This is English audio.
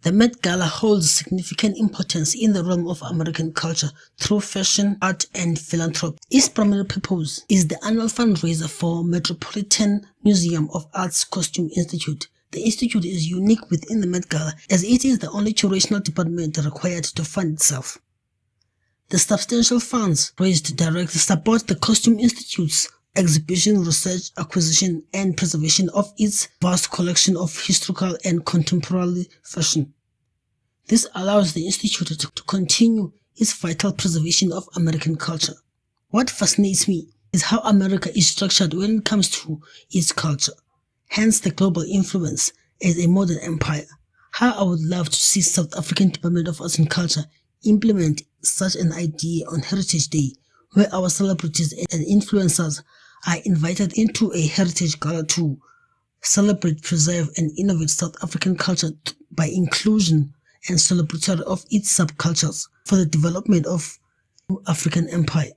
The Met Gala holds significant importance in the realm of American culture through fashion, art, and philanthropy. Its primary purpose is the annual fundraiser for Metropolitan Museum of Art's Costume Institute. The institute is unique within the Met Gala as it is the only curatorial department required to fund itself. The substantial funds raised directly support the Costume Institute's exhibition, research, acquisition, and preservation of its vast collection of historical and contemporary fashion. This allows the Institute to continue its vital preservation of American culture. What fascinates me is how America is structured when it comes to its culture, hence the global influence as a modern empire. How I would love to see South African Department of Arts and Culture implement such an idea on Heritage Day, where our celebrities and influencers are invited into a heritage gala to celebrate, preserve, and innovate South African culture by inclusion and celebratory of its subcultures for the development of African empire.